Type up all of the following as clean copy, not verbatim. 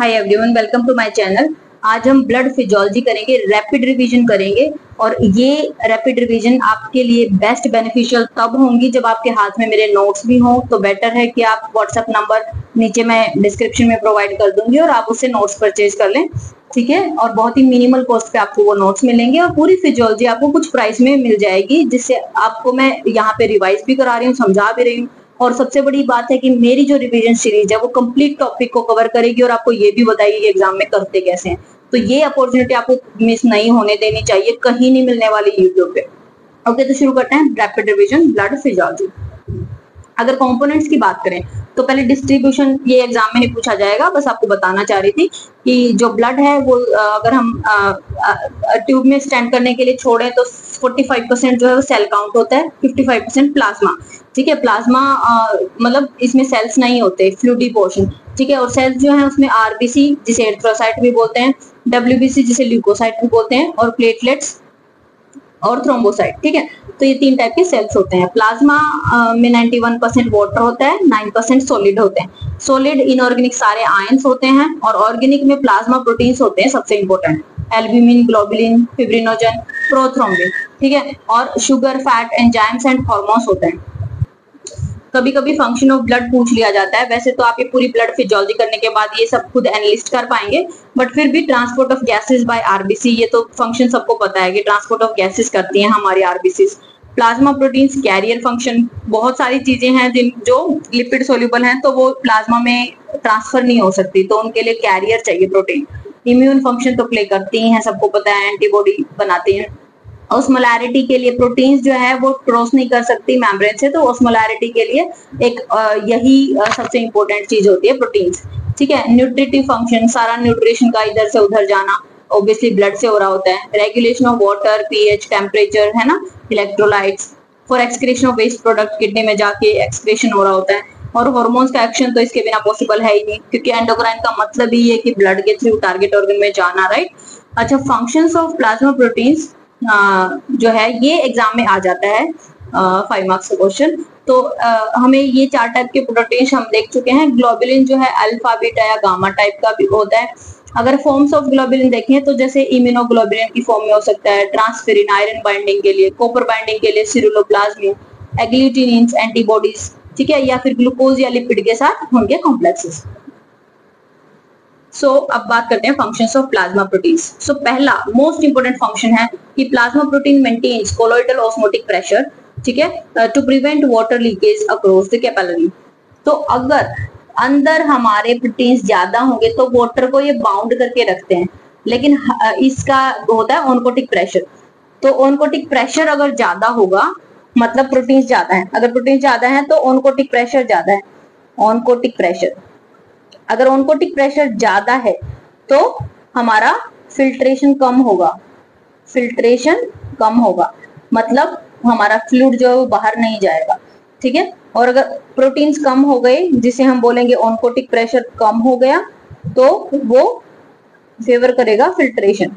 Hi everyone, welcome to my channel. आज हम blood physiology करेंगे, रैपिड रिवीजन करेंगे। और ये रैपिड रिवीजन आपके लिए बेस्ट बेनिफिशियल तब होंगी जब आपके हाथ में मेरे नोट्स भी हों। तो बेटर है कि आप व्हाट्सएप नंबर नीचे मैं डिस्क्रिप्शन में प्रोवाइड कर दूंगी और आप उससे नोट्स परचेज कर लें, ठीक है। और बहुत ही मिनिमल कॉस्ट पे आपको वो नोट्स मिलेंगे और पूरी फिजियोलॉजी आपको कुछ प्राइस में मिल जाएगी, जिससे आपको मैं यहाँ पे रिवाइज भी करा रही हूँ, समझा भी रही हूँ। और सबसे बड़ी बात है कि मेरी जो रिवीजन सीरीज है वो कंप्लीट टॉपिक को कवर करेगी और आपको ये भी बताएगी एग्जाम में करते कैसे हैं। तो ये अपॉर्चुनिटी आपको मिस नहीं होने देनी चाहिए, कहीं नहीं मिलने वाली यूट्यूब पे। ओके, तो शुरू करते हैं रैपिड रिवीजन ब्लड फिजियोलॉजी। अगर कंपोनेंट्स की बात करें तो पहले डिस्ट्रीब्यूशन, ये एग्जाम में नहीं पूछा जाएगा, बस आपको बताना चाह रही थी कि जो ब्लड है वो अगर हम ट्यूब में स्टैंड करने के लिए छोड़े तो 45% जो है वो सेल काउंट होता है, 55% प्लाज्मा, ठीक है। प्लाज्मा मतलब इसमें सेल्स नहीं होते, फ्लूइडी पोर्शन, ठीक है। और सेल्स जो है उसमें आरबीसी जिसे एरिथ्रोसाइट भी बोलते हैं, डब्ल्यूबीसी जिसे ल्यूकोसाइट भी बोलते हैं, और प्लेटलेट्स और थ्रोम्बोसाइट, ठीक है। तो ये तीन टाइप के सेल्स होते हैं। प्लाज्मा में 91% वाटर होता है, 9% सॉलिड होते हैं। सॉलिड इनऑर्गेनिक सारे आयंस होते हैं और ऑर्गेनिक में प्लाज्मा प्रोटीन्स होते हैं सबसे important, albumin, globulin, fibrinogen, prothrombin, ठीक है। और sugar, fat, enzymes and hormones होते हैं। कभी कभी फंक्शन ऑफ ब्लड पूछ लिया जाता है, वैसे तो आप ये पूरी ब्लड फिजियोलॉजी करने के बाद ये सब खुद एनालिस्ट कर पाएंगे, बट फिर भी transport of gases bye RBC, ये तो फंक्शन सबको पता है कि ट्रांसपोर्ट ऑफ गैसेस करती हैं हमारी RBC. Plasma proteins carrier function, बहुत सारी चीजें हैं जिन जो लिपिड सोल्यूबल हैं तो वो प्लाज्मा में ट्रांसफर नहीं हो सकती, तो उनके लिए कैरियर चाहिए प्रोटीन। इम्यून फंक्शन तो प्ले करती हैं, सबको पता है, एंटीबॉडी बनाती हैं। ऑस्मोलैरिटी के लिए प्रोटीन्स जो है वो क्रॉस नहीं कर सकती मेम्ब्रेन से, तो ऑस्मोलैरिटी के लिए एक यही सबसे इंपॉर्टेंट चीज होती है प्रोटीन्स, ठीक है। न्यूट्रिटिव फंक्शन, सारा न्यूट्रिशन का इधर से उधर जाना ऑब्वियसली ब्लड से हो रहा होता है। Regulation of water, pH, temperature, है ना, electrolytes. For excretion of waste product, kidney में जाके एक्सक्रीशन हो रहा होता है। और हार्मोन्स का एक्शन तो इसके बिना पॉसिबल है ही नहीं, क्योंकि एंडोक्राइन का मतलब ही है कि ब्लड के थ्रू टारगेट ऑर्गन में जाना, राइट। अच्छा, फंक्शंस ऑफ प्लाज्मा प्रोटीन्स जो है ये एग्जाम में आ जाता है 5 मार्क्स का क्वेश्चन। तो हमें ये 4 टाइप के प्रोटीन हम देख चुके हैं। ग्लोबुलिन जो है अल्फा, बीटा या गामा टाइप का भी होता है। अगर फॉर्म्स ऑफ ग्लोबुलिन देखें तो जैसे इम्यूनोग्लोबुलिन की फॉर्म में हो सकता है ट्रांसफेरिन आयरन बाइंडिंग के लिए, कॉपर बाइंडिंग के लिए सिरुलोप्लाज्मिन, एग्लूटिनिन्स एंटीबॉडीज, ठीक है, या फिर ग्लूकोज या लिपिड के साथ होंगे कॉम्प्लेक्सेस। अब बात करते हैं फंक्शंस ऑफ प्लाज्मा प्रोटीन्स। पहला मोस्ट इंपोर्टेंट फंक्शन है कि plasma protein maintains colloidal osmotic pressure, ठीक है, to prevent water leakage across the capillary. तो अगर अंदर हमारे प्रोटीन्स ज्यादा होंगे तो वाटर को ये बाउंड करके रखते हैं, लेकिन इसका होता है ऑनकोटिक प्रेशर। तो ऑनकोटिक प्रेशर अगर ज्यादा होगा मतलब प्रोटीन्स ज्यादा है, अगर प्रोटीन ज्यादा है तो ऑनकोटिक प्रेशर ज्यादा है। ऑनकोटिक प्रेशर, अगर ऑनकोटिक प्रेशर ज्यादा है तो हमारा फिल्ट्रेशन कम होगा, फिल्ट्रेशन कम होगा मतलब हमारा फ्लूइड जो है वो बाहर नहीं जाएगा, ठीक है। और अगर प्रोटीन्स कम हो गए, जिसे हम बोलेंगे ऑनकोटिक प्रेशर कम हो गया, तो वो फेवर करेगा फिल्ट्रेशन।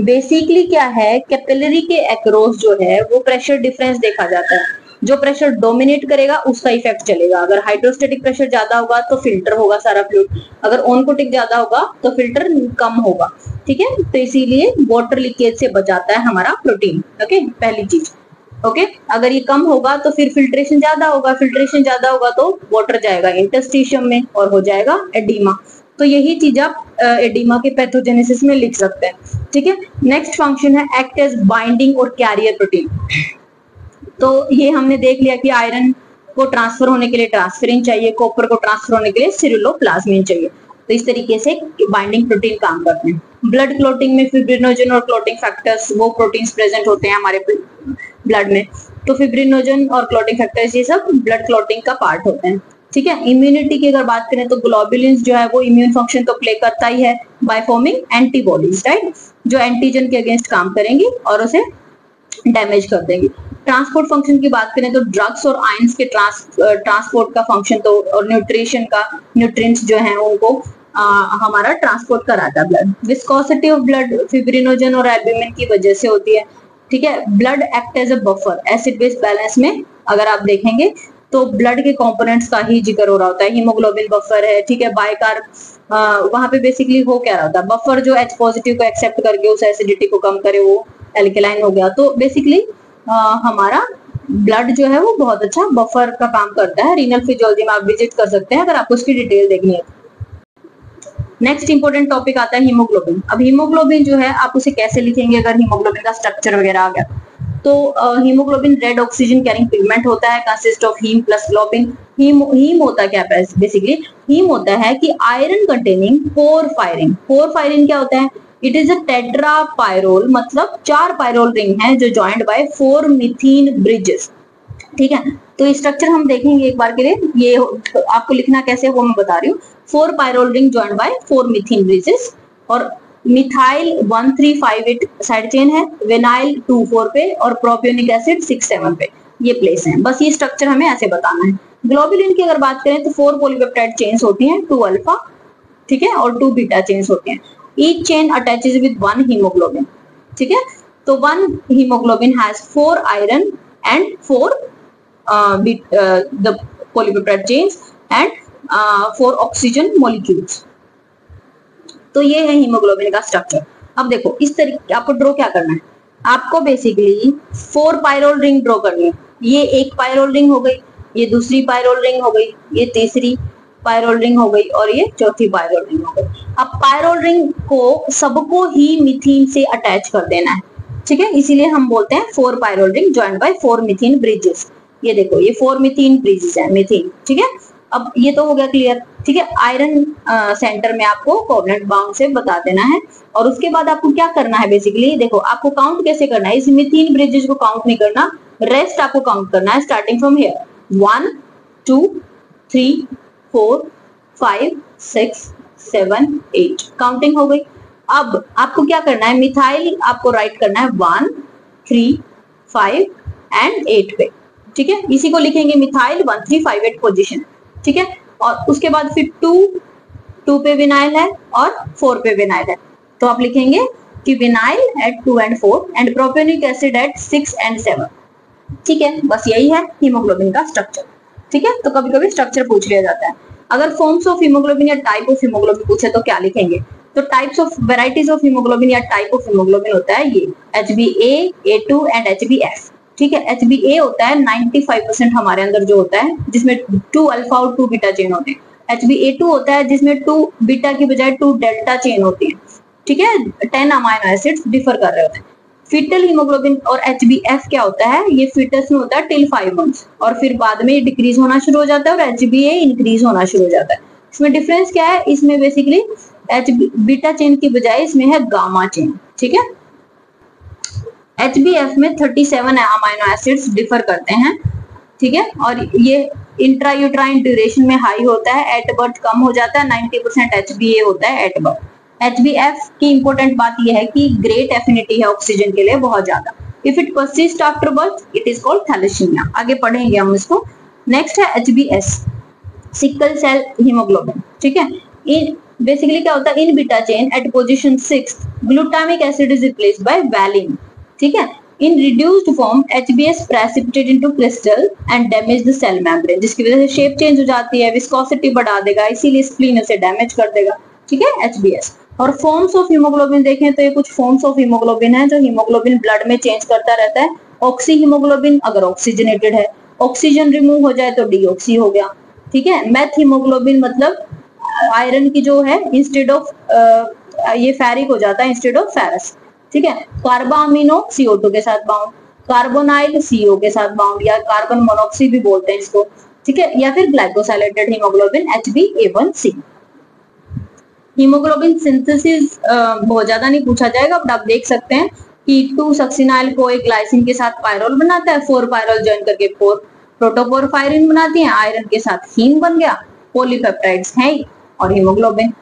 बेसिकली क्या है, कैपिलरी के अक्रॉस जो है वो प्रेशर डिफरेंस देखा जाता है। जो प्रेशर डोमिनेट करेगा उसका इफेक्ट चलेगा। अगर हाइड्रोस्टेटिक प्रेशर ज्यादा होगा तो फिल्टर होगा सारा फ्लूइड, अगर ऑनकोटिक ज्यादा होगा तो फिल्टर कम होगा, ठीक है। तो इसीलिए वाटर लीकेज से बचाता है हमारा प्रोटीन, ओके, पहली चीज, ओके। अगर ये कम होगा तो फिर फिल्ट्रेशन ज्यादा होगा, फिल्ट्रेशन ज्यादा होगा तो वाटर जाएगा इंटरस्टिशियम में और हो जाएगा एडिमा। तो यही चीज आप एडिमा के पैथोजेनेसिस में लिख सकते हैं, ठीक है। नेक्स्ट फंक्शन है एक्ट एज बाइंडिंग और कैरियर प्रोटीन। तो ये हमने देख लिया कि आयरन को ट्रांसफर होने के लिए ट्रांसफेरिन चाहिए, कॉपर को ट्रांसफर होने के लिए सिरुलोप्लाज्मिन चाहिए। तो इस तरीके से बाइंडिंग प्रोटीन काम करते हैं। ब्लड क्लॉटिंग में फिब्रिनोजन और क्लॉटिंग फैक्टर्स, वो प्रोटीन्स प्रेजेंट होते हैं हमारे ब्लड में। तो फिब्रिनोजन और क्लॉटिंग फैक्टर्स ये सब ब्लड क्लॉटिंग का पार्ट होते हैं, ठीक है। इम्यूनिटी की अगर बात करें तो ग्लोबुलिन्स जो है वो इम्यून फंक्शन तो प्ले करता ही है बाय फॉर्मिंग एंटीबॉडीज, राइट, जो एंटीजन के अगेंस्ट काम करेंगी और उसे डैमेज कर देंगी। ट्रांसपोर्ट फंक्शन की बात करें तो ड्रग्स और आयंस के ट्रांसपोर्ट का फंक्शन तो, और न्यूट्रिशन का, न्यूट्रिएंट्स जो हैं उनको हमारा ट्रांसपोर्ट कराता है blood. Viscosity of blood fibrinogen और एल्ब्यूमिन की वजह से होती है, ठीक है। Blood act as a buffer, acid base balance में अगर आप देखेंगे तो ब्लड के कंपोनेंट्स का ही जिक्र हो रहा होता है। हीमोग्लोबिन बफर है, ठीक है, बाइकार वहां पे बेसिकली हो क्या रहा होता है, बफर जो H पॉजिटिव को एक्सेप्ट करके उस एसिडिटी को कम करे, वो एल्केलाइन हो गया। तो बेसिकली हमारा ब्लड जो है वो बहुत अच्छा बफर का काम करता है। रीनल फिजियोलॉजी में आप विजिट कर सकते हैं अगर आपको उसकी डिटेल देखनी है। नेक्स्ट इंपॉर्टेंट टॉपिक आता है हीमोग्लोबिन। अब हीमोग्लोबिन जो है आप उसे कैसे लिखेंगे अगर हीमोग्लोबिन का स्ट्रक्चर वगैरह आ गया तो haemoglobin red oxygen carrying pigment होता है, consist of haem plus globin. Haem होता क्या है बेसिकली, हीम होता है कि आयरन कंटेनिंग पोरफायरिन। पोरफायरिन क्या होता है, it is a tetra pyrrole, मतलब 4 पायरोल रिंग है जो जॉइंट बाय 4 मीथेन ब्रिजेस, ठीक है। तो स्ट्रक्चर हम देखेंगे एक बार के लिए, ये आपको लिखना कैसे वो मैं बता रही हूँ। 4 pyrrole ring joint by 4 methane bridges, और मिथाइल 1358 साइड चेन है, विनाइल 24 पे, और प्रोपियोनिक एसिड 67 पे ये प्लेस है। बस ये स्ट्रक्चर हमें ऐसे बताना है। ग्लोबुलिन की अगर बात करें तो 4 पॉलीपेप्टाइड चेन्स होती हैं, 2 अल्फा, ठीक है, और 2 बीटा चेन्स होती हैं। Each chain attaches with 1 haemoglobin, ठीक है। तो 1 haemoglobin has 4 iron and 4 the polypeptide chains and 4 oxygen molecules. तो ये है हीमोग्लोबिन का स्ट्रक्चर। अब देखो इस तरीके आपको ड्रॉ क्या करना है, आपको बेसिकली 4 पायरोल रिंग ड्रॉ करनी है। ये एक पायरोल रिंग हो गई, ये दूसरी पायरोल रिंग हो गई, ये तीसरी पायरोल रिंग हो गई, और ये चौथी पायरोल रिंग हो गई। अब पायरोल रिंग को सबको ही मीथेन से अटैच कर देना है, ठीक है, इसीलिए हम बोलते हैं 4 pyrrole ring joined by 4 methane bridges. ये देखो ये 4 मीथेन ब्रिजेस है, मीथेन, ठीक है। अब ये तो हो गया क्लियर, ठीक है। आयरन सेंटर में आपको कोवलेंट बॉन्ड से बता देना है, और उसके बाद आपको क्या करना है बेसिकली, देखो आपको काउंट कैसे करना है, इस मीथेन ब्रिजेस को काउंट नहीं करना, रेस्ट आपको काउंट करना है स्टार्टिंग फ्रॉम हियर 1 2 3 4 5 6 7 8 काउंटिंग हो गई। अब आपको क्या करना है, मिथाइल आपको राइट करना है 1 3 5 एंड 8 पे, ठीक है। इसी को लिखेंगे मिथाइल 1 3 5 8 पोजीशन, ठीक है। और उसके बाद फिर 2 पे विनाइल है और 4 पे विनाइल है, तो आप लिखेंगे कि vinyl at 2 and 4 and propionic acid at 6 and 7, ठीक है। बस यही है हीमोग्लोबिन का स्ट्रक्चर, ठीक है। तो कभी कभी स्ट्रक्चर पूछ लिया जाता है। अगर फॉर्म्स ऑफ हीमोग्लोबिन या टाइप ऑफ हीमोग्लोबिन पूछे तो क्या लिखेंगे, तो types of varieties of haemoglobin या टाइप ऑफ हीमोग्लोबिन होता है ये HbA, A2 एंड HbF, ठीक है। HbA होता है 95% हमारे अंदर जो होता है, जिसमें 2 अल्फा और 2 बीटा चेन होते हैं। HbA2 होता है जिसमें 2 बीटा की बजाय 2 डेल्टा चेन होती है, ठीक है। 10 अमाइनो एसिड्स डिफर कर रहे होते हैं। फीटल हीमोग्लोबिन और HbF क्या होता है, ये फीटस में होता है टिल 5 मंथ्स, और फिर बाद में डिक्रीज होना शुरू हो जाता है, और HbA इंक्रीज होना शुरू हो जाता है। इसमें डिफरेंस क्या है, इसमें बेसिकली बीटा चेन की बजाय इसमें है गामा चेन, ठीक है। HbF में 37 अमाइनो एसिड्स डिफर करते हैं, ठीक है, और ये इंट्रायूट्राइन ड्यूरेशन में हाई होता है, एट बर्थ कम हो जाता है, 90% HbA होता है एट बर्थ। HbF की इंपॉर्टेंट बात यह है कि ग्रेट एफिनिटी है ऑक्सीजन के लिए बहुत ज्यादा। If it persist after birth it is called thalassaemia. आगे पढ़ेंगे हम इसको। नेक्स्ट है HbS, सिकल सेल हीमोग्लोबिन, ठीक है। इन बेसिकली क्या होता है, in beta chain at position 6 glutamic acid is replaced by valine, ठीक है। In reduced form HbS precipitate into crystal and damage the cell membrane, जिसकी वजह से शेप चेंज हो जाती है, विस्कोसिटी बढ़ा देगा, इसीलिए स्प्लीन उसे डैमेज कर देगा, ठीक है, HbS। और फॉर्म्स ऑफ हीमोग्लोबिन देखें तो ये कुछ फॉर्म्स ऑफ हीमोग्लोबिन है जो हीमोग्लोबिन ब्लड में चेंज करता रहता है। ऑक्सी हीमोग्लोबिन अगर ऑक्सीजनेटेड है, ऑक्सीजन रिमूव हो जाए तो डीऑक्सी हो गया, ठीक है। मेथ हीमोग्लोबिन मतलब आयरन की जो है इंस्टेड ऑफ ये फेरिक हो जाता है इंस्टेड ऑफ फेरस, ठीक है। कार्बामिनो CO2 के साथ बाउंड, कार्बोनाइल CO के साथ बाउंड, या कार्बन मोनोक्साइड भी बोलते हैं इसको, ठीक है, या फिर glycosylated haemoglobin HbA1c। Haemoglobin synthesis बहुत ज्यादा नहीं पूछा जाएगा, बट आप देख सकते हैं कि 2 सक्सिनाइल को एक ग्लाइसिन के साथ पायरोल बनाता है, 4 पायरोल ज्वाइन करके 4 प्रोटोपोरफायरिन बनाती हैं, आयरन के साथ हीम बन गया, पॉलीपेप्टाइड्स हैं और हीमोग्लोबिन।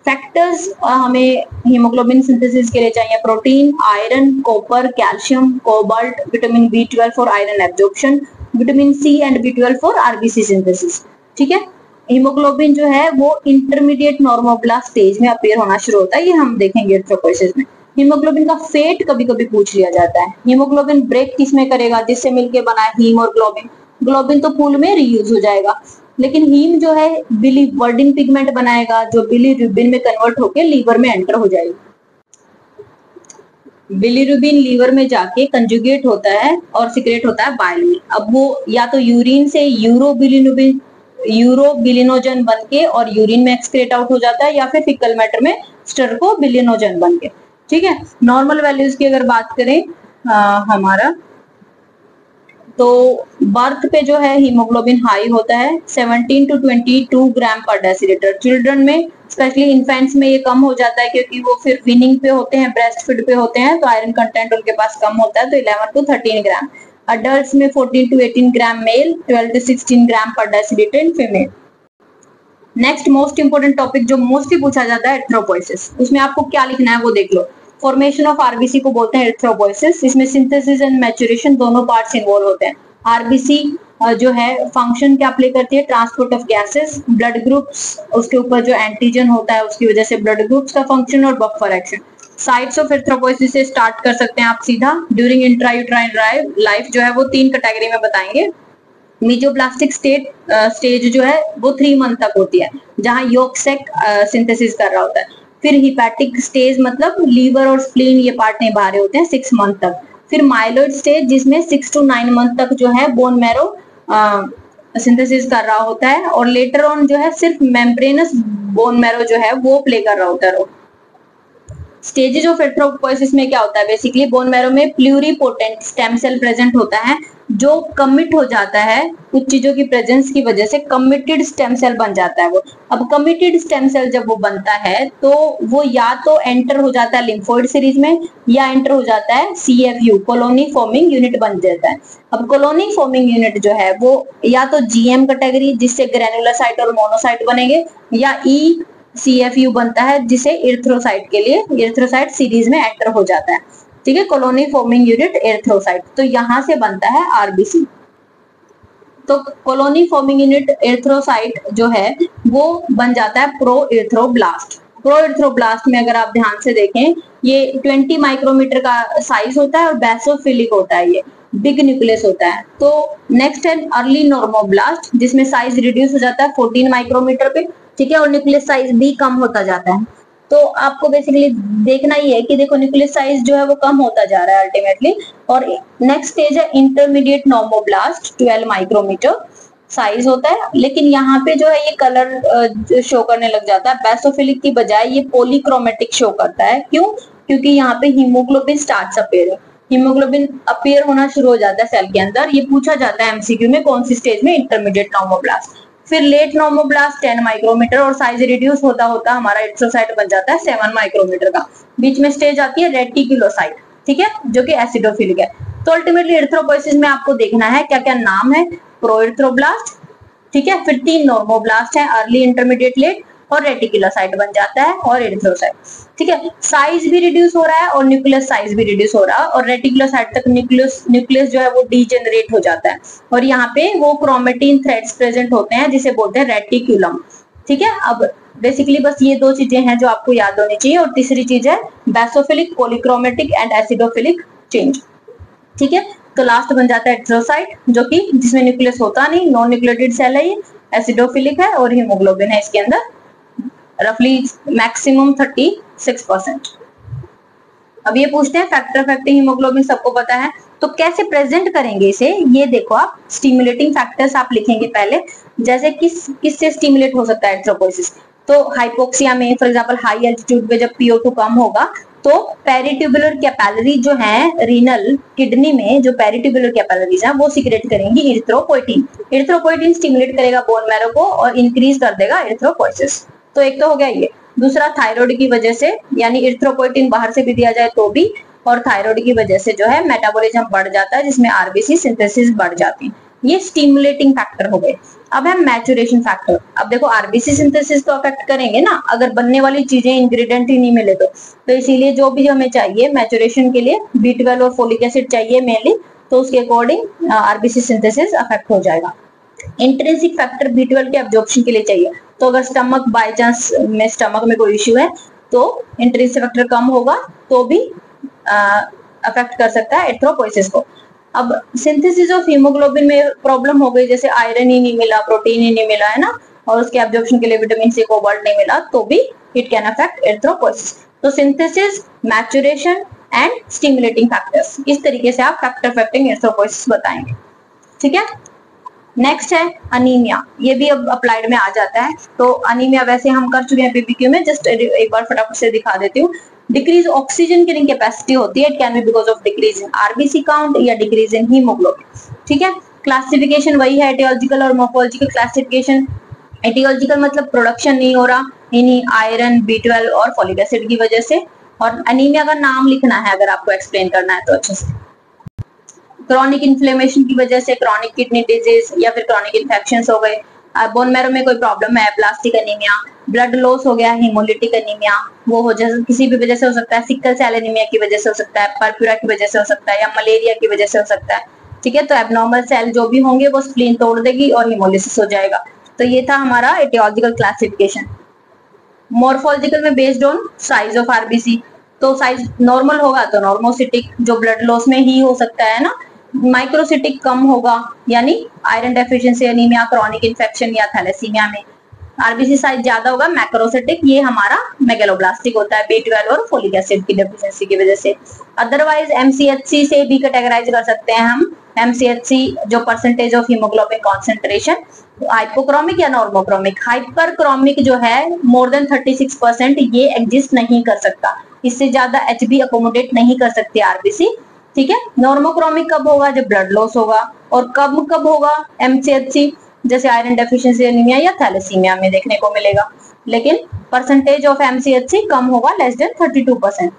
फैक्टर्स हमें हीमोग्लोबिन सिंथेसिस के लिए चाहिए, protein, iron, copper, calcium, cobalt, vitamin B12 for iron absorption, vitamin C and B12 for RBC synthesis, ठीक है। हीमोग्लोबिन जो है वो इंटरमीडिएट नॉर्मोब्लास्ट स्टेज में अपीयर होना शुरू होता है, ये हम देखेंगे एरिथ्रोपोइसिस में। हीमोग्लोबिन का फेट कभी कभी पूछ लिया जाता है। हीमोग्लोबिन ब्रेक किसमें करेगा, जिससे मिलके बना है हीम और ग्लोबिन, ग्लोबिन तो फूल में रीयूज हो जाएगा, लेकिन हीम जो है बिलीवर्डिन पिगमेंट बनाएगा जो बिलीरुबिन में कन्वर्ट होकर लीवर में एंटर हो जाएगी। बिलीरुबिन लीवर में जाके कंजुगेट होता है और सिक्रेट होता है बाइल में। अब वो या तो यूरिन से यूरोबिलिनोजन बन के और यूरिन में एक्सक्रेट आउट हो जाता है, या फिर फीकल मैटर में स्टर्कोबिलिनोजन बन के। ठीक है, नॉर्मल वैल्यूज की अगर बात करें हमारा, तो बर्थ पे जो है हीमोग्लोबिन हाई होता है 17 to 22 ग्राम पर डेसीलीटर। चिल्ड्रन में स्पेशली इन्फेंट्स में ये कम हो जाता है क्योंकि वो फिर वीनिंग पे होते हैं, ब्रेस्ट फीड पे होते हैं, तो आयरन कंटेंट उनके पास कम होता है, तो 11 to 13 ग्राम। अडल्ट्स में 14 to 18 ग्राम मेल, 12 to 16 ग्राम पर decilitre in female. Next most important topic जो मोस्टली पूछा जाता है एरिथ्रोपोइसिस, उसमें आपको क्या लिखना है वो देख लो। फॉर्मेशन ऑफ आरबीसी को बोलते हैं एरिथ्रोपोइसिस। इसमें सिंथेसिस एंड मैच्योरेशन दोनों पार्ट्स इन्वॉल्व होते हैं। आरबीसी जो है फंक्शन क्या प्ले करती है, transport of gases, blood groups, उसके ऊपर जो एंटीजन होता है उसकी वजह से ब्लड ग्रुप्स का फंक्शन और buffer action. Sites of erythropoiesis से स्टार्ट कर सकते हैं आप सीधा। ड्यूरिंग इंट्रायूट्राइन लाइफ जो है वो 3 कैटेगरी में बताएंगे। मीजोब्लास्टिक स्टेज जो है वो 3 मंथ तक होती है, जहां योक सेक सिंथेसिस कर रहा होता है। फिर हिपैटिक स्टेज मतलब लीवर और स्प्लीन ये पार्ट निभा रहे होते हैं 6 मंथ तक। फिर माइलॉइड स्टेज जिसमें 6 to 9 मंथ तक जो है बोन मैरो सिंथेसिस कर रहा होता है, और लेटर ऑन जो है सिर्फ मेम्ब्रेनस बोन मैरो जो है वो प्ले कर रहा होता है। स्टेजेस ऑफ एरिथ्रोपोइसिस में क्या होता है, बेसिकली बोन मैरो में प्लूरिपोटेंट स्टेम सेल प्रेजेंट होता है जो कमिट हो जाता है, कुछ चीजों की प्रेजेंस की वजह से कमिटेड स्टेम सेल बन जाता है वो। अब कमिटेड स्टेम सेल जब वो बनता है तो वो या तो एंटर हो जाता है लिम्फोइड सीरीज में, या एंटर हो जाता है CFU कॉलोनी फॉर्मिंग यूनिट बन जाता है। अब कॉलोनी फॉर्मिंग यूनिट जो है वो या तो GM कैटेगरी जिससे ग्रेनुलोसाइट और मोनोसाइट बनेंगे, या CFU बनता है जिसे एरिथ्रोसाइट के लिए एरिथ्रोसाइट सीरीज में एंटर हो जाता है। ठीक है, कॉलोनी फॉर्मिंग यूनिट एरिथ्रोसाइट, तो यहां से बनता है आरबीसी। तो कॉलोनी फॉर्मिंग यूनिट एरिथ्रोसाइट जो है वो बन जाता है प्रो एरिथ्रोब्लास्ट। प्रो एरिथ्रोब्लास्ट में अगर आप ध्यान से देखें ये 20 माइक्रोमीटर का साइज होता है और बेसोफिलिक होता है, ये बिग न्यूक्लियस होता है। तो नेक्स्ट है अर्ली नॉर्मोब्लास्ट जिसमें साइज रिड्यूस हो जाता है 14 माइक्रोमीटर पे। ठीक है, और न्यूक्लियस साइज भी कम होता जाता है। तो आपको बेसिकली देखना ही है कि देखो न्यूक्लियस साइज जो है वो कम होता जा रहा है अल्टीमेटली। और नेक्स्ट स्टेज है इंटरमीडिएट नॉर्मोब्लास्ट, 12 माइक्रोमीटर साइज होता है, लेकिन यहाँ पे जो है ये कलर शो करने लग जाता है। बेसोफिलिक की बजाय ये पॉलीक्रोमेटिक शो करता है। क्यों? क्योंकि यहाँ पे haemoglobin starts appearing, haemoglobin appear होना शुरू हो जाता है सेल के अंदर। ये पूछा जाता है MCQ में कौन सी स्टेज में, इंटरमीडिएट नॉर्मोब्लास्ट। फिर लेट नॉर्मोब्लास्ट 10 माइक्रोमीटर और साइज रिड्यूस होता होता हमारा एरिथ्रोसाइट बन जाता है 7 माइक्रोमीटर का। बीच में स्टेज आती है रेटिकुलोसाइट, ठीक है, जो कि एसिडोफिलिक है। तो अल्टीमेटली एरिथ्रोपोइसिस में आपको देखना है क्या क्या नाम है, प्रोएरिथ्रोब्लास्ट, ठीक है, फिर 3 नॉर्मोब्लास्ट है, अर्ली, इंटरमीडिएट, लेट, और रेटिकुलोसाइट बन जाता है, और एरिथ्रोसाइट। ठीक है, साइज भी रिड्यूस हो रहा है और न्यूक्लियस साइज भी रिड्यूस हो रहा है, और रेटिकुलोसाइट तक न्यूक्लियस जो है वो डीजेनरेट हो जाता है, और यहाँ पे वो क्रोमेटिन थ्रेड्स प्रेजेंट होते हैं जिसे बोलते हैं रेटिकुलम। ठीक है, अब बेसिकली बस ये 2 चीजें हैं जो आपको याद होनी चाहिए, और तीसरी चीज है basophilic, polychromatic and acidophilic change. ठीक है, तो लास्ट बन जाता है एरिथ्रोसाइट जो कि जिसमें न्यूक्लियस होता नहीं, नॉन न्यूक्लियोटाइड सेल है, ये एसिडोफिलिक है और हीमोग्लोबिन है इसके अंदर, रफली मैक्सिमम 36%। अब ये पूछते हैं फैक्टर अफेक्टिंग हीमोग्लोबिन, सबको पता है, तो कैसे प्रेजेंट करेंगे इसे, ये देखो आप स्टिमुलेटिंग फैक्टर्स आप लिखेंगे पहले, जैसे किससे स्टिमुलेट हो सकता है एरिथ्रोपोइसिस। तो हाइपोक्सिया में फॉर एग्जांपल हाई एल्टीट्यूड पे जब PO2 कम होगा तो पेरिट्यूबुलर कैपिलरी जो है रीनल किडनी में, जो पेरिट्यूबुलर कैपिलरीज है वो सीक्रेट करेंगी एरिथ्रोपोइटिन। एरिथ्रोपोइटिन स्टिमुलेट करेगा बोन मैरो को और इंक्रीज कर देगा एरिथ्रोपोइसिस। तो एक तो हो गया ये। दूसरा थायराइड की वजह से, यानी एरिथ्रोपोइटिन बाहर से भी दिया जाए तो भी, और थायराइड की वजह से जो है मेटाबॉलिज्म बढ़ जाता है जिसमें आरबीसी सिंथेसिस बढ़ जाती है। ये स्टिमुलेटिंग फैक्टर हो गए। अब है मैचुरेशन फैक्टर। अब देखो आरबीसी सिंथेसिस तो अफेक्ट करेंगे ना, अगर बनने वाली चीजें इंग्रेडिएंट ही नहीं मिले तो इसीलिए जो भी हमें चाहिए मैचुरेशन के लिए B12 और फोलिक एसिड चाहिए मेनली, तो उसके अकॉर्डिंग आरबीसी सिंथेसिस अफेक्ट हो जाएगा। इंट्रिंसिक फैक्टर B12 के एब्जॉर्प्शन के लिए चाहिए, तो अगर स्टमक बाय चांस में स्टमक में कोई इश्यू है तो इंट्रिंसिक फैक्टर कम होगा तो भी अफेक्ट कर सकता है एरिथ्रोपोइसिस को। अब सिंथेसिस ऑफ हीमोग्लोबिन में प्रॉब्लम हो गई, जैसे आयरन ही नहीं मिला, प्रोटीन ही नहीं मिला, है ना, और उसके एब्जॉर्प्शन के लिए विटामिन सी, कोबाल्ट नहीं मिला, तो भी इट कैन अफेक्ट एरिथ्रोपोइसिस। तो synthesis, maturation and stimulating factors, इस तरीके से आप फैक्टर अफेक्टिंग एरिथ्रोपोइसिस बताएंगे। ठीक है, नेक्स्ट है अनीमिया, ये भी अब अप्लाइड में आ जाता है। तो अनीमिया वैसे हम कर चुके हैं पीपीक्यू में, जस्ट एक बार फटाफट से दिखा देती हूँ। डिक्रीज ऑक्सीजन कैरिंग कैपेसिटी होती है, it can be because of decrease in RBC count या डिक्रीज इन हीमोग्लोबिन। ठीक है, क्लासिफिकेशन वही है, एटियोलॉजिकल और मोर्फोलॉजिकल क्लासिफिकेशन। एटियोलॉजिकल मतलब प्रोडक्शन नहीं हो रहा इन्हीं आयरन, B12 और फॉलिक एसिड की वजह से, और अनीमिया का नाम लिखना है अगर आपको एक्सप्लेन करना है तो अच्छे से। क्रॉनिक इन्फ्लेमेशन की वजह से, क्रॉनिक किडनी डिजीज या फिर क्रॉनिक इन्फेक्शंस हो गए, बोन मैरो में कोई प्रॉब्लम है, प्लास्टिक एनीमिया, ब्लड लॉस हो गया, हीमोलिटिक एनीमिया, वो हो जैसे किसी भी वजह से हो सकता है, सिकल सेल एनीमिया की वजह से हो सकता है, परप्यूरा की वजह से हो सकता है, या मलेरिया की वजह से हो सकता है। ठीक है, तो एबनॉर्मल सेल जो भी होंगे वो स्प्लीन तोड़ देगी और हीमोलिसिस हो जाएगा। तो ये था हमारा एटियोलॉजिकल क्लासिफिकेशन। मॉर्फोलॉजिकल में based on size of RBC, तो साइज नॉर्मल होगा तो नॉर्मोसिटिक, जो ब्लड लॉस में ही हो सकता है ना, माइक्रोसिटिक कम होगा यानी iron deficiency anaemia, chronic infection या थैलेसीमिया में। आरबीसी साइज ज्यादा होगा मैक्रोसिटिक, ये हमारा मेगालोब्लास्टिक होता है B12 और फोलिक एसिड की डेफिशिएंसी की वजह से। अदरवाइज MCHC से भी कैटेगराइज कर सकते हैं हम। MCHC जो percentage of haemoglobin concentration, hypochromic या नॉर्मोक्रोमिक। हाइपरक्रोमिक जो है मोर देन 36%, ये एग्जिस्ट नहीं कर सकता, इससे ज्यादा HB अकोमोडेट नहीं कर सकती आरबीसी। ठीक है, नॉर्मोक्रोमिक कब होगा, जब ब्लड लॉस होगा, और कब होगा MCHC, जैसे आयरन डेफिशिएंसी एनीमिया या थैलेसीमिया में देखने को मिलेगा, लेकिन परसेंटेज ऑफ MCHC कम होगा, लेस देन 32%।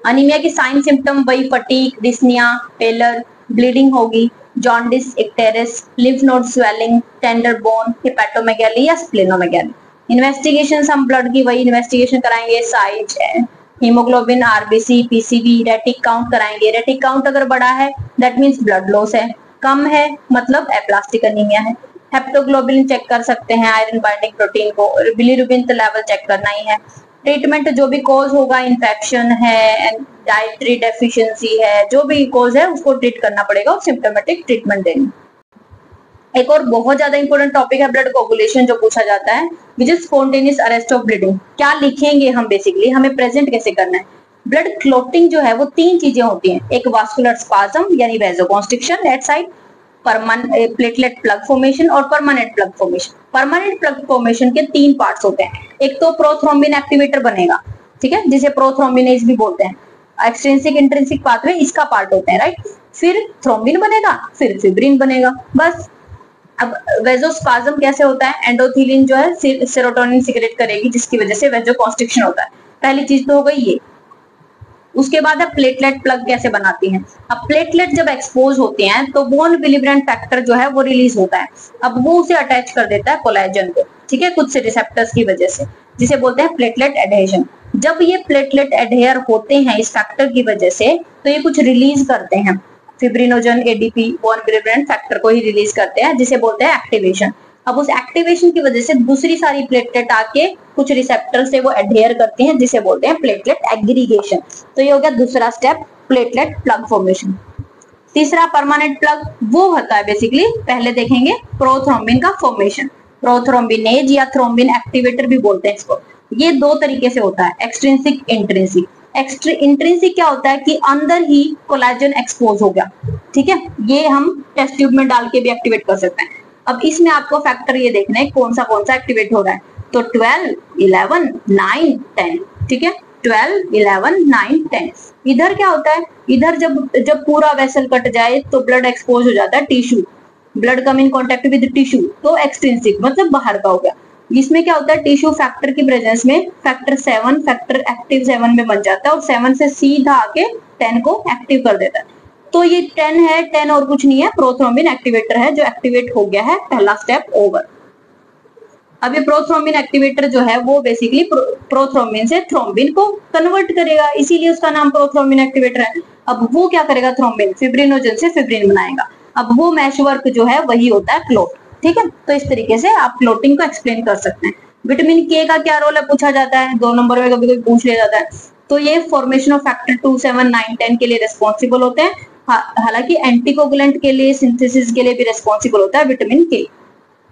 अनीमिया की साइन सिम्टम वही फटीग, डिस्निया, पेलर, ब्लीडिंग होगी, jaundice, icterus, lymph node swelling, tender bone, hepatomegaly या स्प्लेनोमेगाली। इन्वेस्टिगेशन हम ब्लड की वही इन्वेस्टिगेशन कराएंगे, size, haemoglobin, RBC, PCV, retic count कराएंगे। रेटिक काउंट अगर बड़ा है दैट मींस ब्लड लॉस है, कम है मतलब एप्लास्टिक एनीमिया है। हेप्टोग्लोबिन चेक कर सकते हैं, आयरन बाइंडिंग प्रोटीन को, बिलिरुबिन तो लेवल चेक करना ही है। ट्रीटमेंट जो भी कॉज होगा, इन्फेक्शन है, डाइटरी डेफिशिएंसी है, जो भी कॉज है उसको ट्रीट करना पड़ेगा और सिम्टोमेटिक ट्रीटमेंट देनी। एक और बहुत ज्यादा इंपॉर्टेंट टॉपिक है ब्लड कोगुलेशन, जो पूछा जाता है, which is spontaneous arrest of bleeding. क्या लिखेंगे हम बेसिकली, हमें प्रेजेंट कैसे करना है। ब्लड क्लोटिंग जो है वो तीन चीजें होती हैं, एक वास्कुलर स्पाज्म यानी vasoconstriction at side, platelet plug formation और permanent plug formation. Permanent plug formation के तीन पार्ट्स होते हैं, एक तो प्रोथ्रोम्बिन एक्टिवेटर बनेगा, ठीक है, जिसे प्रोथ्रोम्बिनेज भी बोलते हैं, एक्सट्रिंसिक इंट्रिंसिक पाथवे इसका पार्ट होते हैं, राइट। फिर थ्रोम्बिन बनेगा, फिर फिब्रिन बनेगा, बस। अब वेजोस्पाज्म कैसे होता है, एंडोथेलिन जो है सेरोटोनिन सिक्रेट करेगी, जिसकी वजह से वेजोकॉन्स्ट्रिक्शन होता है। पहली चीज तो हो गई ये। उसके बाद है प्लेटलेट प्लग कैसे बनाती हैं। अब प्लेटलेट जब एक्सपोज होते हैं तो बोन विलिब्रेंट फैक्टर जो है वो रिलीज होता है, अब वो उसे अटैच कर देता है कोलेजन को, ठीक है, कुछ से रिसेप्टर्स की वजह से, जिसे बोलते हैं प्लेटलेट एडहेजन। जब ये प्लेटलेट एडहेयर होते हैं इस फैक्टर की वजह से, तो ये कुछ रिलीज करते हैं, फिब्रिनोजन, एडीपी, बोन विलिब्रेंट फैक्टर को ही रिलीज करते हैं, जिसे बोलते हैं एक्टिवेशन। अब उस एक्टिवेशन की वजह से दूसरी सारी प्लेटलेट आके कुछ रिसेप्टर से वो एडहेयर करती हैं, जिसे बोलते हैं प्लेटलेट एग्रीगेशन। तो ये हो गया दूसरा स्टेप, प्लेटलेट प्लग फॉर्मेशन। तीसरा परमानेंट प्लग, वो होता है बेसिकली, पहले देखेंगे प्रोथ्रोम्बिन का फॉर्मेशन, प्रोथ्रोम्बिनेज या थ्रोम्बिन एक्टिवेटर भी बोलते हैं इसको। ये दो तरीके से होता है, एक्सट्रिंसिक, इंट्रिंसिक। इंट्रिंसिक क्या होता है कि अंदर ही कोलेजन एक्सपोज हो गया, ठीक है, ये हम टेस्ट ट्यूब में डाल के भी एक्टिवेट कर सकते हैं। अब इसमें आपको फैक्टर ये देखना है कौन सा एक्टिवेट हो रहा है, तो 12, 11, 9, 10, ठीक है, 12, 11, 9, 10। इधर क्या होता है, इधर जब पूरा वेसल कट जाए तो ब्लड एक्सपोज हो जाता है, tissue, blood come in contact with tissue, तो एक्सट्रिंसिक मतलब बाहर का हो गया। इसमें क्या होता है, टिश्यू फैक्टर की प्रेजेंस में फैक्टर 7, फैक्टर एक्टिव 7 में बन जाता है और 7 से सीधा आके 10 को एक्टिव कर देता है। तो ये 10 है, 10 और कुछ नहीं है, प्रोथ्रोम्बिन एक्टिवेटर है जो एक्टिवेट हो गया है, पहला स्टेप ओवर। अब ये प्रोथ्रोम्बिन एक्टिवेटर जो है वो बेसिकली प्रोथ्रोम्बिन से थ्रोम्बिन को कन्वर्ट करेगा, इसीलिए उसका नाम प्रोथ्रोम्बिन एक्टिवेटर है। अब वो क्या करेगा, थ्रोम्बिन फिब्रिनोजन से फिब्रिन बनाएगा। अब वो मैश वर्क जो है वही होता है क्लोट, ठीक है। तो इस तरीके से आप क्लोटिंग को एक्सप्लेन कर सकते हैं। विटामिन के का क्या रोल है पूछा जाता है, 2 नंबर में कभी पूछ लिया जाता है। तो ये फॉर्मेशन ऑफ फैक्टर 2, 7, 9, 10 के लिए रिस्पॉन्सिबल होते हैं। हालांकि एंटीकोगुलेंट के लिए, सिंथेसिस के लिए भी रेस्पॉन्सिबल होता है विटामिन के।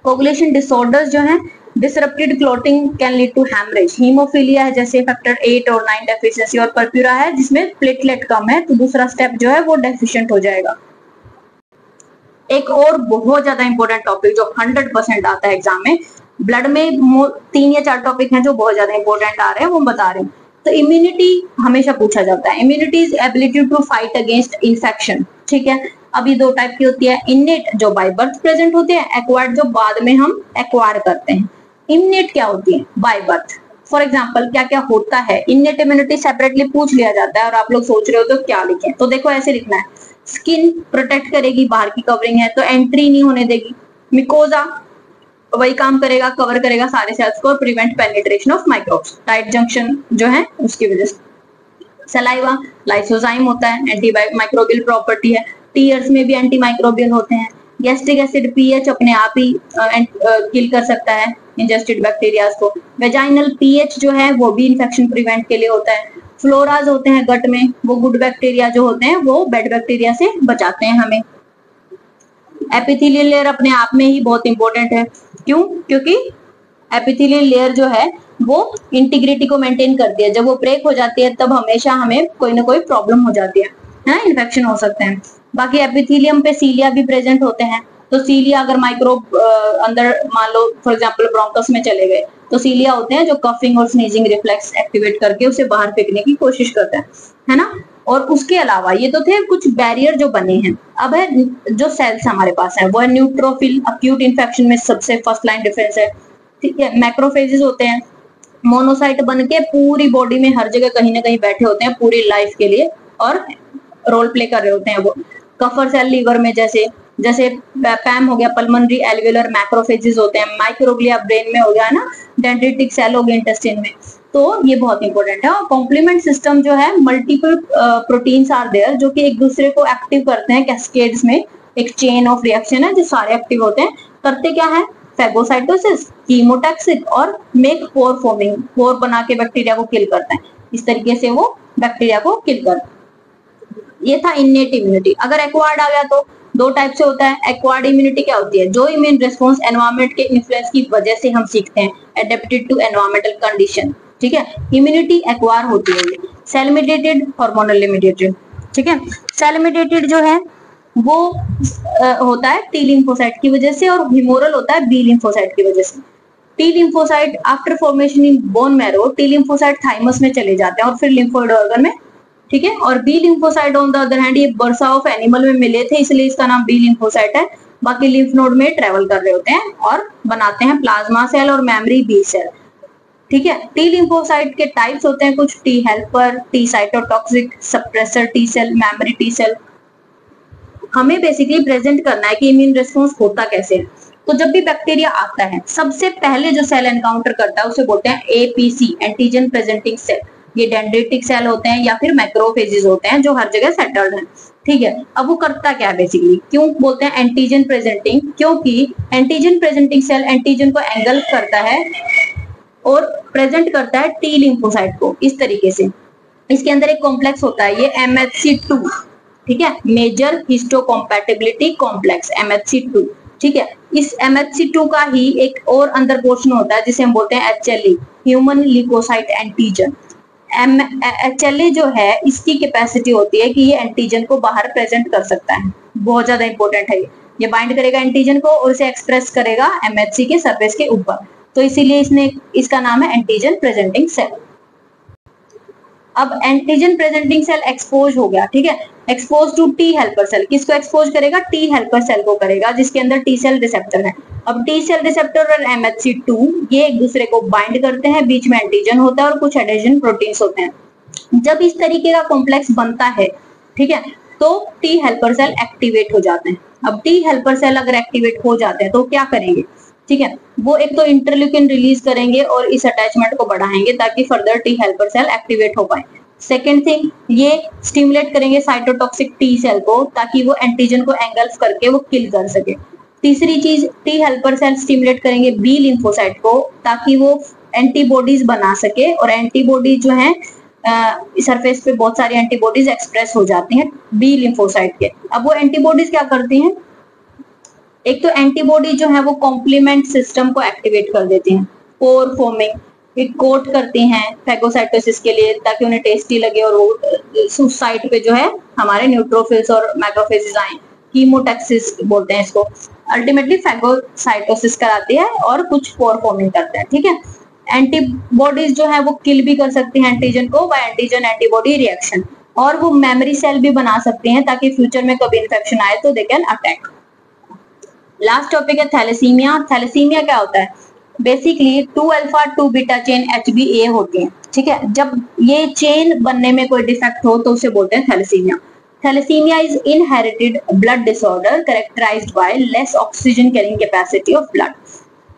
कोगुलेशन डिसऑर्डर्स जो है, disrupted clotting can lead to haemorrhage. Haemophilia है जैसे फैक्टर 8 और 9 डेफिशिएंसी, और परप्यूरा है जिसमें प्लेटलेट कम है, तो दूसरा स्टेप जो है वो डेफिशिएंट हो जाएगा। एक और बहुत ज्यादा इंपॉर्टेंट टॉपिक जो 100% आता है एग्जाम में, ब्लड में 3 या 4 टॉपिक हैं जो बहुत ज्यादा इंपॉर्टेंट आ रहे हैं, वो बता रहे हैं। तो इम्यूनिटी हमेशा पूछा जाता है। Immunity is ability to fight against infection, ठीक है। अब ये 2 टाइप की होती है, इनेट जो बाय बर्थ प्रेजेंट होते हैं, एक्वायर्ड जो बाद में हम एक्वायर करते हैं। इनेट क्या होती है? By birth. फॉर एग्जाम्पल क्या क्या होता है? इनेट इम्यूनिटी सेपरेटली पूछ लिया जाता है और आप लोग सोच रहे हो तो क्या लिखें, तो देखो ऐसे लिखना है, स्किन प्रोटेक्ट करेगी, बाहर की कवरिंग है तो एंट्री नहीं होने देगी। मिकोजा वही काम करेगा, कवर करेगा सारे सेल्स को, prevent penetration of microbes. Tight junction जो है उसकी वजह से। सलाइवा लाइसोजाइम होता है, एंटी माइक्रोबियल प्रॉपर्टी है। टीयर्स में भी एंटी माइक्रोबियल होते हैं। गैस्ट्रिक एसिड पीएच अपने आप ही किल कर सकता है इंजेस्टेड बैक्टीरिया को। वेजाइनल पीएच जो है वो भी इन्फेक्शन प्रिवेंट के लिए होता है। फ्लोराज होते हैं गट में, वो गुड बैक्टीरिया जो होते हैं वो बैड बैक्टीरिया से बचाते हैं हमें। एपिथेलियल लेयर अपने आप में ही बहुत इंपॉर्टेंट है। क्यों? क्योंकि एपिथेलियल लेयर जो है वो इंटीग्रिटी को मेंटेन करती है। जब वो ब्रेक हो जाती है तब हमेशा हमें कोई ना कोई प्रॉब्लम हो जाती है ना, इन्फेक्शन हो सकते हैं। बाकी एपिथेलियम पे सीलिया भी प्रेजेंट होते हैं, तो सीलिया अगर माइक्रोब अंदर मान लो फॉर एग्जांपल ब्रोंकस में चले गए तो सीलिया होते हैं जो कफिंग और स्नीजिंग रिफ्लेक्स एक्टिवेट करके उसे बाहर फेंकने की कोशिश करते हैं, है ना। और उसके अलावा ये तो थे कुछ बैरियर जो बने हैं। अब है जो सेल्स हमारे पास है वो है न्यूट्रोफिल, अक्यूट इन्फेक्शन में सबसे फर्स्ट लाइन डिफेंस है, ठीक है। मैक्रोफेजेस होते हैं, मोनोसाइट बन के पूरी बॉडी में हर जगह कहीं ना कहीं बैठे होते हैं पूरी लाइफ के लिए और रोल प्ले कर रहे होते हैं वो। कफर सेल लीवर में जैसे जैसे पैम हो गया, पल्मोनरी एल्वेलर मैक्रोफेजेस होते हैं। माइक्रोग्लिया ब्रेन में हो गया ना, डेंड्रिटिक सेल हो गया इंटेस्टाइन में, तो ये बहुत इंपॉर्टेंट है। और कॉम्प्लीमेंट सिस्टम जो है, मल्टीपल प्रोटीन्स आर देयर जो कि एक दूसरे को एक्टिव करते हैं कैस्केड्स में, एक चेन ऑफ रिएक्शन है जो सारे एक्टिव होते हैं। करते क्या है? फेगोसाइटोसिस, कीमोटैक्सिक और मेक पोर फॉर्मिंग, पोर बना के बैक्टीरिया को किल करते हैं। इस तरीके से वो बैक्टीरिया को किल करते हैं। ये था इनेट इम्यूनिटी। अगर एक्वायर्ड आ गया तो 2 टाइप से होता है। एक्वायर्ड इम्यूनिटी क्या होती है? जो इम्यून रिस्पॉन्स एनवायरनमेंट के इन्फ्लुएंस की वजह से हम सीखते हैं, एडेप्टेड टू एनवायरमेंटल कंडीशन, ठीक है। इम्यूनिटी एक्वायर होती है सेल मेडिएटेड, हार्मोनल मेडिएटेड, ठीक है। सेल मेडिएटेड जो है वो होता है टी लिम्फोसाइट की वजह से, और ह्यूमोरल होता है बी लिम्फोसाइट की वजह से। T lymphocyte after formation in bone marrow, T lymphocyte thymus में चले जाते हैं और फिर लिम्फोइड ऑर्गन में, ठीक है। और B lymphocyte on the other hand, ये बर्सा ऑफ एनिमल में मिले थे इसलिए इसका नाम बी लिम्फोसाइट है। बाकी लिम्फ नोड में ट्रेवल कर रहे होते हैं और बनाते हैं प्लाज्मा सेल और मेमोरी बी सेल, ठीक है। टी लिम्फोसाइट के टाइप्स होते हैं कुछ, T helper, T cytotoxic, suppressor T cell, memory T cell. हमें बेसिकली प्रेजेंट करना है कि इम्यून रिस्पॉन्स होता कैसे है। तो जब भी बैक्टीरिया आता है सबसे पहले जो सेल एनकाउंटर करता है उसे बोलते हैं एपीसी, एंटीजन प्रेजेंटिंग सेल। ये डेंड्रिटिक सेल होते हैं या फिर मैक्रोफेजेस होते हैं जो हर जगह सेटल्ड हैं, ठीक है। अब वो करता क्या है बेसिकली? क्यों बोलते हैं एंटीजन प्रेजेंटिंग? क्योंकि एंटीजन प्रेजेंटिंग सेल एंटीजन को एंगल्फ करता है और प्रेजेंट करता है टी लिम्फोसाइट को इस तरीके से। इसके अंदर एक कॉम्प्लेक्स होता है, ये MHC2, ठीक है, मेजर हिस्टोकॉम्पैटिबिलिटी कॉम्प्लेक्स, MHC2, ठीक है। इस MHC2 का ही एक और अंदर पोर्शन होता है जिसे हम बोलते हैं HLA, human leukocyte antigen. HLA जो है इसकी कैपेसिटी होती है कि ये एंटीजन को बाहर प्रेजेंट कर सकता है, बहुत ज्यादा इंपॉर्टेंट है ये बाइंड करेगा एंटीजन को और इसे एक्सप्रेस करेगा MHC के सरफेस के ऊपर, तो इसीलिए इसका नाम है एंटीजन प्रेजेंटिंग सेल। अब एंटीजन प्रेजेंटिंग सेल एक्सपोज हो गया, ठीक है, expose to T helper cell. किसको एक्सपोज करेगा? टी हेल्पर सेल को करेगा जिसके अंदर टी सेल रिसेप्टर है। अब टी सेल रिसेप्टर और MHC2 ये एक दूसरे को बाइंड करते हैं, बीच में एंटीजन होता है और कुछ एडेशन प्रोटीन्स होते हैं। जब इस तरीके का कॉम्प्लेक्स बनता है, ठीक है, तो टी हेल्पर सेल एक्टिवेट हो जाते हैं। अब टी हेल्पर सेल अगर एक्टिवेट हो जाते हैं तो क्या करेंगे? ठीक है, वो एक तो इंटरल्यूकिन रिलीज करेंगे और इस अटैचमेंट को बढ़ाएंगे ताकि further T helper cell activate हो पाए। सेकेंड थिंग, ये स्टिमुलेट करेंगे साइटोटॉक्सिक टी सेल को ताकि वो एंटीजन को एंगल्फ करके वो किल कर सके। तीसरी चीज, टी हेल्पर सेल स्टिमुलेट करेंगे बी लिम्फोसाइट को ताकि वो एंटीबॉडीज बना सके, और एंटीबॉडी जो है सरफेस पे बहुत सारी एंटीबॉडीज एक्सप्रेस हो जाती हैं बी लिम्फोसाइट के। अब वो एंटीबॉडीज क्या करती हैं, एक तो एंटीबॉडी जो है वो कॉम्प्लीमेंट सिस्टम को एक्टिवेट कर देती हैं, पोर फॉर्मिंग कोट करती हैं फैगोसाइटोसिस के लिए ताकि उन्हें टेस्टी लगे और वो साइट पे जो है हमारे न्यूट्रोफिल्स और मैक्रोफेजेस आए, कीमोटैक्सिस बोलते हैं इसको। अल्टीमेटली फैगोसाइटोसिस कराती है और कुछ पोर फॉर्मिंग करते हैं, ठीक है। एंटीबॉडीज जो है वो किल भी कर सकती हैं एंटीजन को बाय एंटीजन एंटीबॉडी रिएक्शन, और वो मेमोरी सेल भी बना सकती हैं ताकि फ्यूचर में कभी इन्फेक्शन आए तो they can attack. Last topic है थैलेसीमिया। थैलेसीमिया क्या होता है, basically 2 alpha 2 beta chain HbA होती हैं, ठीक है। जब ये चेन बनने में कोई डिफेक्ट हो तो उसे बोलते हैं thalassaemia. Thalassaemia is inherited blood disorder characterised by less oxygen carrying capacity of blood.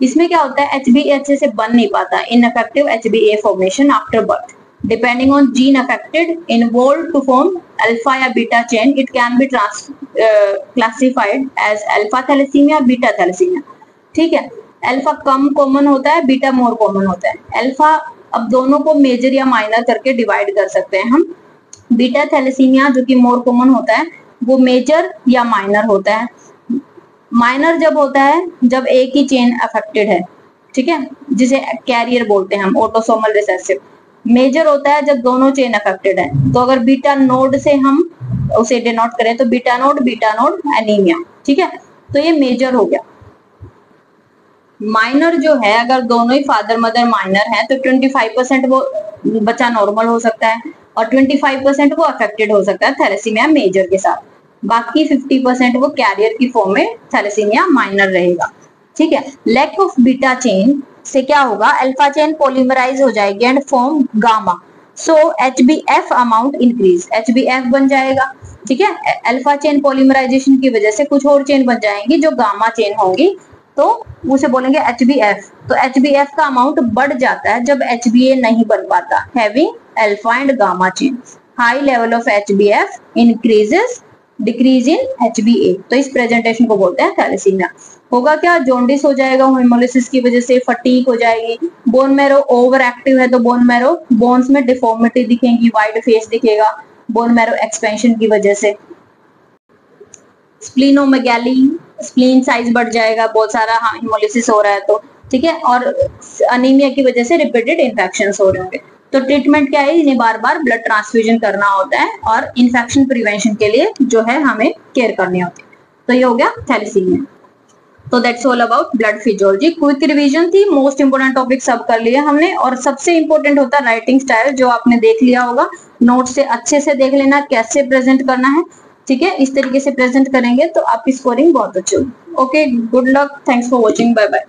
इसमें क्या होता है, HbA अच्छे से बन नहीं पाता, ineffective HbA formation after birth. Depending on gene affected involved to form alpha या beta chain, it can be classified as alpha thalassemia, beta thalassemia, ठीक है। अल्फा कम कॉमन होता है, बीटा मोर कॉमन होता है। अल्फा अब दोनों को मेजर या माइनर करके डिवाइड कर सकते हैं हम। बीटा थैलेसीमिया जो कि मोर कॉमन होता है वो मेजर या माइनर होता है। माइनर जब होता है जब एक ही चेन अफेक्टेड है, ठीक है, जिसे कैरियर बोलते हैं हम, ऑटोसोमल रिसेसिव। मेजर होता है जब दोनों चेन अफेक्टेड है, तो अगर बीटा नोड से हम उसे डिनोट करें तो बीटा नोड एनीमिया, ठीक है, तो ये मेजर हो गया। माइनर जो है अगर दोनों ही फादर मदर माइनर हैं तो 25% वो बच्चा नॉर्मल हो सकता है और 25% वो अफेक्टेड हो सकता है थैलेसीमिया मेजर के साथ, बाकी 50% वो कैरियर की फॉर्म में थैलेसीमिया माइनर रहेगा, ठीक है। लैक ऑफ बीटा चेन से क्या होगा, अल्फा चेन पॉलीमराइज हो जाएगी and form gamma, so HbF amount increase, HbF बन जाएगा, ठीक है। अल्फा चेन पॉलीमराइजेशन की वजह से कुछ और चेन बन जाएंगी जो गामा चेन होंगी, तो उसे बोलेंगे HbF। तो HbF का अमाउंट बढ़ जाता है जब HbA नहीं बन पाता, having alpha and gamma chain. High level of HbF increases decrease in HbA, तो इस प्रेजेंटेशन को बोलते हैं थैलेसीमिया। होगा क्या, जॉन्डिस हो जाएगा हेमोलिसिस की वजह से, फटीग हो जाएगी, बोन मैरो ओवर एक्टिव है तो बोन मैरो बोन्स में डिफॉर्मिटी दिखेगी, वाइड फेस दिखेगा बोन मैरो एक्सपेंशन की वजह से। स्प्लीनोमेगाली, स्प्लीन साइज बढ़ जाएगा, बहुत सारा हेमोलिसिस हो रहा है तो, ठीक है, और अनीमिया की वजह से रिपीटेड इन्फेक्शंस हो रहे होंगे। तो ट्रीटमेंट क्या है, इन्हें बार बार ब्लड ट्रांसफ्यूजन करना होता है और इन्फेक्शन प्रिवेंशन के लिए जो है हमें केयर करनी होती है। तो ये हो गया थैलेसीमिया। तो that's all about blood physiology. Quick revision थी, मोस्ट इंपोर्टेंट टॉपिक सब कर लिया हमने, और सबसे इंपोर्टेंट होता है राइटिंग स्टाइल जो आपने देख लिया होगा। नोट से अच्छे से देख लेना कैसे प्रेजेंट करना है, ठीक है, इस तरीके से प्रेजेंट करेंगे तो आपकी स्कोरिंग बहुत अच्छी होगी। Okay, good luck, thanks for watching, bye bye.